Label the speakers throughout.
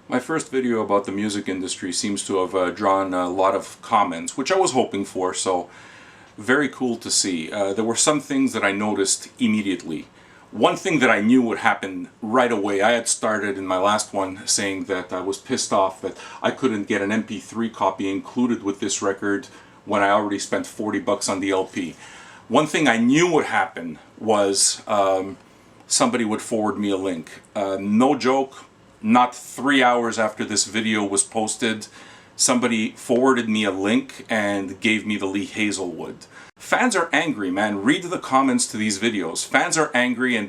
Speaker 1: My first video about the music industry seems to have drawn a lot of comments, which I was hoping for, so very cool to see. There were some things that I noticed immediately. One thing that I knew would happen right away, I had started in my last one saying that I was pissed off that I couldn't get an MP3 copy included with this record when I already spent 40 bucks on the LP. One thing I knew would happen was somebody would forward me a link. No joke. Not 3 hours after this video was posted, somebody forwarded me a link and gave me the Lee Hazelwood. Fans are angry, man. Read the comments to these videos. Fans are angry and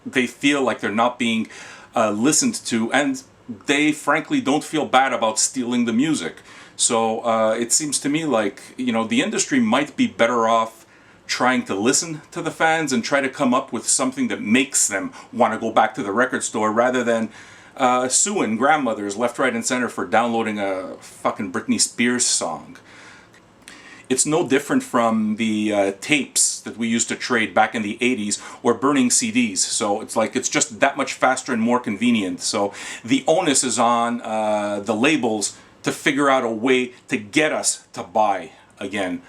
Speaker 1: they feel like they're not being listened to, and they frankly don't feel bad about stealing the music. So it seems to me like, you know, the industry might be better off trying to listen to the fans and try to come up with something that makes them want to go back to the record store rather than suing grandmothers left, right, and center for downloading a fucking Britney Spears song. It's no different from the tapes that we used to trade back in the 80s or burning CDs. So it's like it's just that much faster and more convenient. So the onus is on the labels to figure out a way to get us to buy again.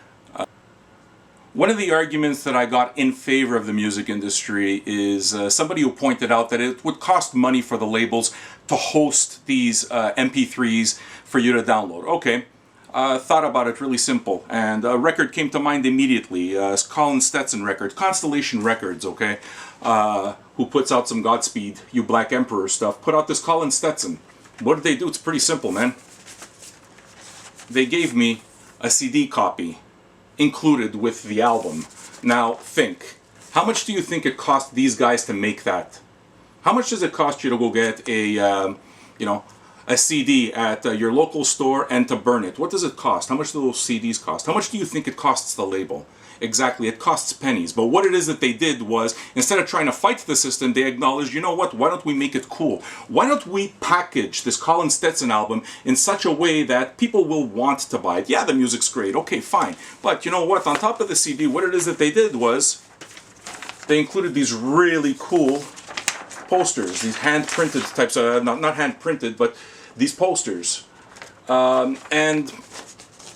Speaker 1: One of the arguments that I got in favor of the music industry is somebody who pointed out that it would cost money for the labels to host these MP3s for you to download. Okay, thought about it really simple, and a record came to mind immediately. Colin Stetson record, Constellation Records, okay, who puts out some Godspeed You Black Emperor stuff, put out this Colin Stetson. What did they do? It's pretty simple, man. They gave me a CD copy included with the album. Now think, how much do you think it cost these guys to make that? How much does it cost you to go get a CD at your local store and to burn it? What does it cost? How much do those CDs cost? How much do you think it costs the label? Exactly, it costs pennies. But what it is that they did was, instead of trying to fight the system, they acknowledged, you know what, why don't we make it cool? Why don't we package this Colin Stetson album in such a way that people will want to buy it? Yeah, the music's great, okay, fine. But you know what, on top of the CD, what it is that they did was, they included these really cool posters, these hand-printed types of, not hand-printed, but these posters. And,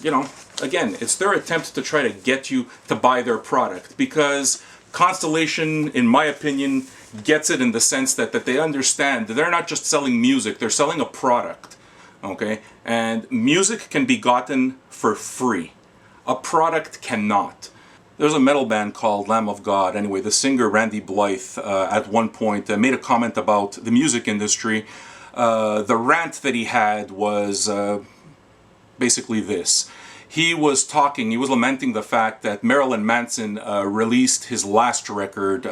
Speaker 1: you know, again, it's their attempt to try to get you to buy their product, because Constellation, in my opinion, gets it in the sense that they understand that they're not just selling music, they're selling a product, okay? And music can be gotten for free. A product cannot. There's a metal band called Lamb of God. Anyway, the singer Randy Blythe at one point made a comment about the music industry. The rant that he had was basically this. He was lamenting the fact that Marilyn Manson released his last record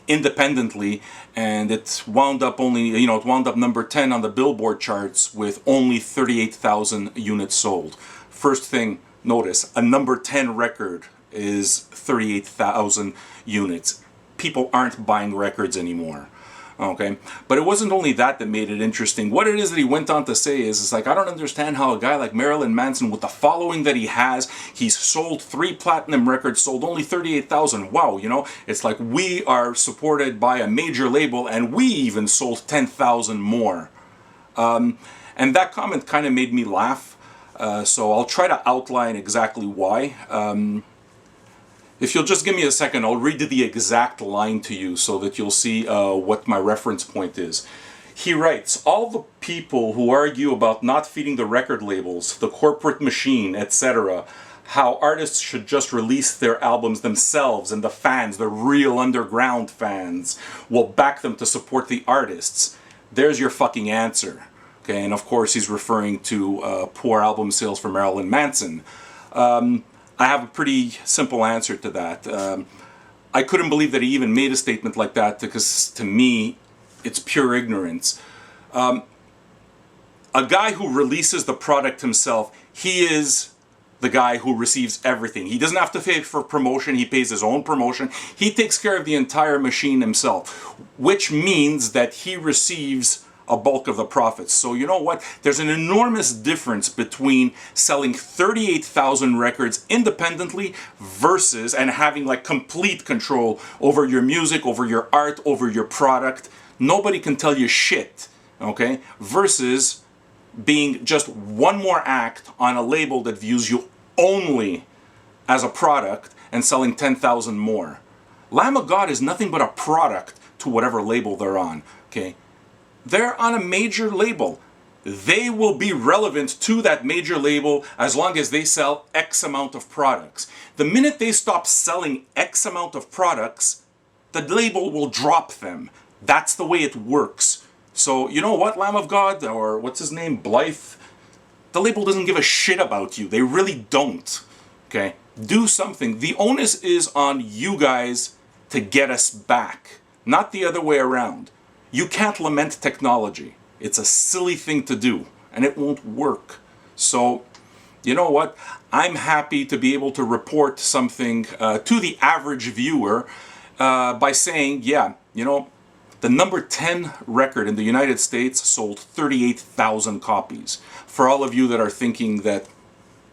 Speaker 1: independently, and it wound up number 10 on the Billboard charts with only 38,000 units sold. First thing, notice, a number 10 record is 38,000 units. People aren't buying records anymore. Okay, but it wasn't only that made it interesting. What it is that he went on to say is, it's like, I don't understand how a guy like Marilyn Manson, with the following that he has, he's sold 3 platinum records, sold only 38,000. Wow, you know, it's like we are supported by a major label and we even sold 10,000 more. And that comment kind of made me laugh. So I'll try to outline exactly why. If you'll just give me a second, I'll read the exact line to you so that you'll see what my reference point is. He writes, all the people who argue about not feeding the record labels, the corporate machine, etc., how artists should just release their albums themselves and the fans, the real underground fans, will back them to support the artists. There's your fucking answer. Okay, and of course he's referring to poor album sales for Marilyn Manson. I have a pretty simple answer to that. I couldn't believe that he even made a statement like that, because to me, it's pure ignorance. A guy who releases the product himself, he is the guy who receives everything. He doesn't have to pay for promotion, he pays his own promotion. He takes care of the entire machine himself, which means that he receives a bulk of the profits. So you know what? There's an enormous difference between selling 38,000 records independently versus and having like complete control over your music, over your art, over your product. Nobody can tell you shit okay, versus being just one more act on a label that views you only as a product and selling 10,000 more. Lamb of God is nothing but a product to whatever label they're on, okay? They're on a major label. They will be relevant to that major label as long as they sell X amount of products. The minute they stop selling X amount of products, the label will drop them. That's the way it works. So, you know what, Lamb of God, or what's his name, Blythe? The label doesn't give a shit about you. They really don't. Okay? Do something. The onus is on you guys to get us back, not the other way around. You can't lament technology. It's a silly thing to do, and it won't work. So, you know what? I'm happy to be able to report something to the average viewer by saying, yeah, you know, the number 10 record in the United States sold 38,000 copies. For all of you that are thinking that,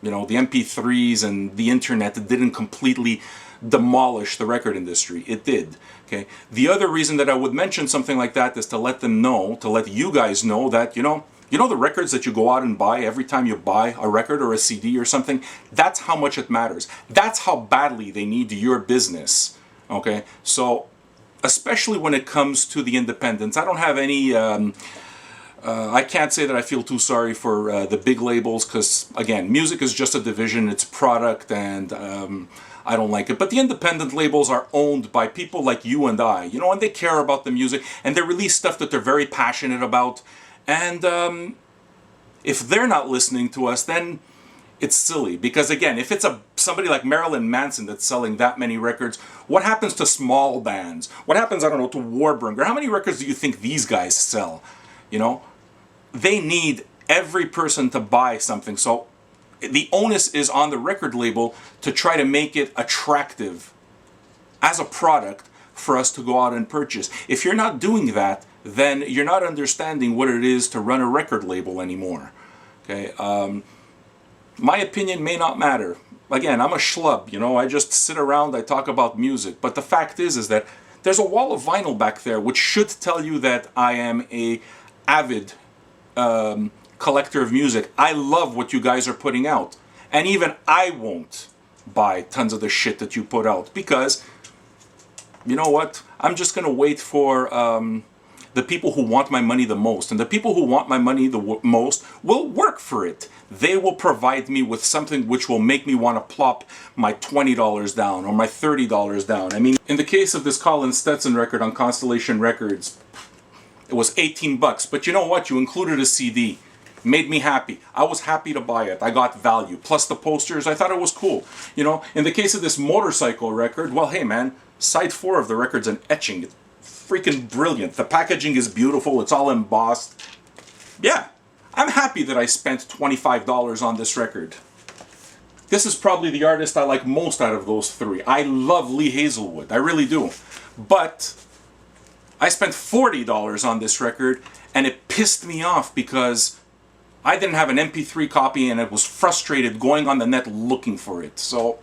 Speaker 1: you know, the MP3s and the internet didn't completely demolish the record industry, it did. Okay. The other reason that I would mention something like that is to let them know, to let you guys know that, you know the records that you go out and buy every time you buy a record or a CD or something, that's how much it matters. That's how badly they need your business. Okay. So, especially when it comes to the independents, I don't have any, I can't say that I feel too sorry for the big labels, because, again, music is just a division, it's product, and I don't like it. But the independent labels are owned by people like you and I, you know, and they care about the music, and they release stuff that they're very passionate about. And if they're not listening to us, then it's silly. Because, again, if it's somebody like Marilyn Manson that's selling that many records, what happens to small bands? What happens, I don't know, to Warbringer? How many records do you think these guys sell? You know? They need every person to buy something. So the onus is on the record label to try to make it attractive as a product for us to go out and purchase. If you're not doing that, then you're not understanding what it is to run a record label anymore. Okay? My opinion may not matter. Again, I'm a schlub, you know, I just sit around, I talk about music. But the fact is that there's a wall of vinyl back there which should tell you that I am a avid collector of music. I love what you guys are putting out. And even I won't buy tons of the shit that you put out, because, you know what, I'm just going to wait for the people who want my money the most. And the people who want my money the most will work for it. They will provide me with something which will make me want to plop my $20 down or my $30 down. I mean, in the case of this Colin Stetson record on Constellation Records, it was 18 bucks. But you know what? You included a CD. Made me happy. I was happy to buy it. I got value. Plus the posters, I thought it was cool. You know, in the case of this motorcycle record, well, hey man, side 4 of the record's an etching. It's freaking brilliant. The packaging is beautiful. It's all embossed. Yeah, I'm happy that I spent $25 on this record. This is probably the artist I like most out of those 3. I love Lee Hazelwood. I really do. But I spent $40 on this record, and it pissed me off because I didn't have an MP3 copy, and I was frustrated going on the net looking for it. So,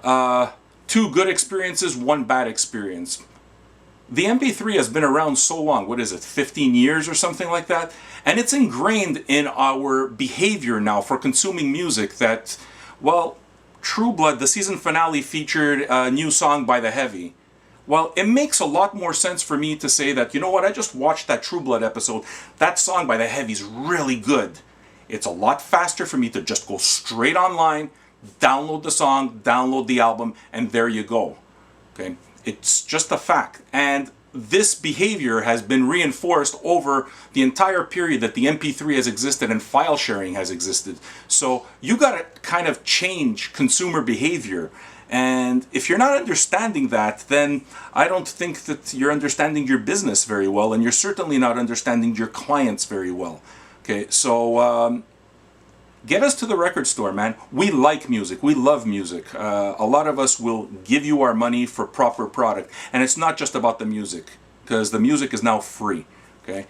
Speaker 1: 2 good experiences, 1 bad experience. The MP3 has been around so long, what is it, 15 years or something like that? And it's ingrained in our behavior now for consuming music that, well, True Blood, the season finale, featured a new song by The Heavy. Well, it makes a lot more sense for me to say that, you know what, I just watched that True Blood episode. That song by The Heavy's really good. It's a lot faster for me to just go straight online, download the song, download the album, and there you go. Okay? It's just a fact. And this behavior has been reinforced over the entire period that the MP3 has existed and file sharing has existed. So you got to kind of change consumer behavior. And if you're not understanding that, then I don't think that you're understanding your business very well, and you're certainly not understanding your clients very well. Okay, so get us to the record store, man. We like music. We love music. A lot of us will give you our money for proper product. And it's not just about the music, because the music is now free. Okay,